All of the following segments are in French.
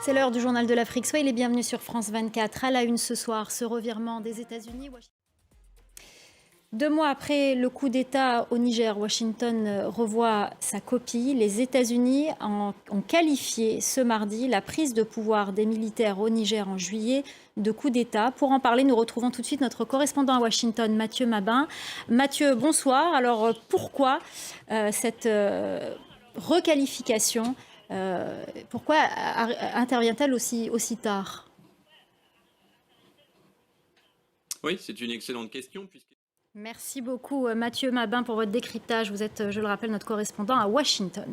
C'est l'heure du journal de l'Afrique. Soyez les bienvenus sur France 24. À la une ce soir, ce revirement des États-Unis. 2 mois après le coup d'État au Niger, Washington revoit sa copie. Les États-Unis ont qualifié ce mardi la prise de pouvoir des militaires au Niger en juillet de coup d'État. Pour en parler, nous retrouvons tout de suite notre correspondant à Washington, Mathieu Mabin. Mathieu, bonsoir. Alors pourquoi cette requalification pourquoi intervient-elle aussi tard? Oui, c'est une excellente question. Merci beaucoup Mathieu Mabin pour votre décryptage. Vous êtes, je le rappelle, notre correspondant à Washington.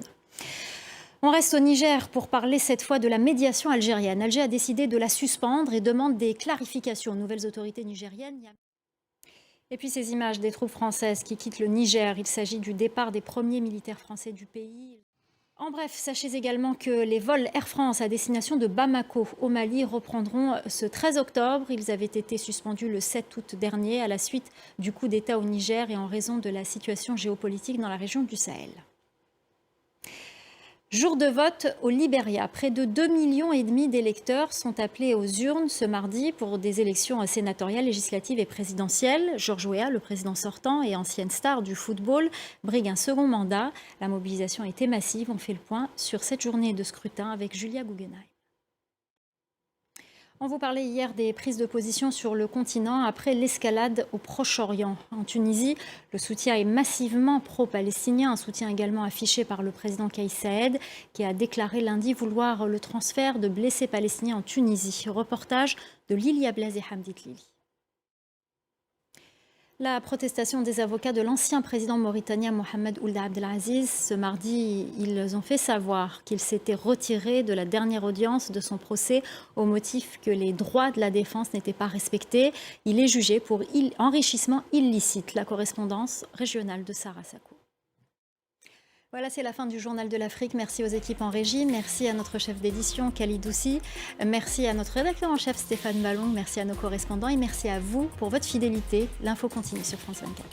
On reste au Niger pour parler cette fois de la médiation algérienne. Alger a décidé de la suspendre et demande des clarifications aux nouvelles autorités nigériennes. Et puis ces images des troupes françaises qui quittent le Niger. Il s'agit du départ des premiers militaires français du pays. En bref, sachez également que les vols Air France à destination de Bamako au Mali reprendront ce 13 octobre. Ils avaient été suspendus le 7 août dernier à la suite du coup d'État au Niger et en raison de la situation géopolitique dans la région du Sahel. Jour de vote au Libéria. Près de 2,5 millions d'électeurs sont appelés aux urnes ce mardi pour des élections sénatoriales, législatives et présidentielles. George Weah, le président sortant et ancienne star du football, brigue un second mandat. La mobilisation a été massive. On fait le point sur cette journée de scrutin avec Julia Guggenheim. On vous parlait hier des prises de position sur le continent après l'escalade au Proche-Orient. En Tunisie, le soutien est massivement pro-palestinien, un soutien également affiché par le président Kais Saïed, qui a déclaré lundi vouloir le transfert de blessés palestiniens en Tunisie. Reportage de Lilia Blaise et Hamdit Lili. La protestation des avocats de l'ancien président mauritanien Mohamed Ould Abdelaziz. Ce mardi, ils ont fait savoir qu'ils s'étaient retirés de la dernière audience de son procès au motif que les droits de la défense n'étaient pas respectés. Il est jugé pour enrichissement illicite. La correspondance régionale de Sarah Sakou. Voilà, c'est la fin du Journal de l'Afrique. Merci aux équipes en régie. Merci à notre chef d'édition, Khalid Doussi. Merci à notre rédacteur en chef, Stéphane Ballon. Merci à nos correspondants et merci à vous pour votre fidélité. L'info continue sur France 24.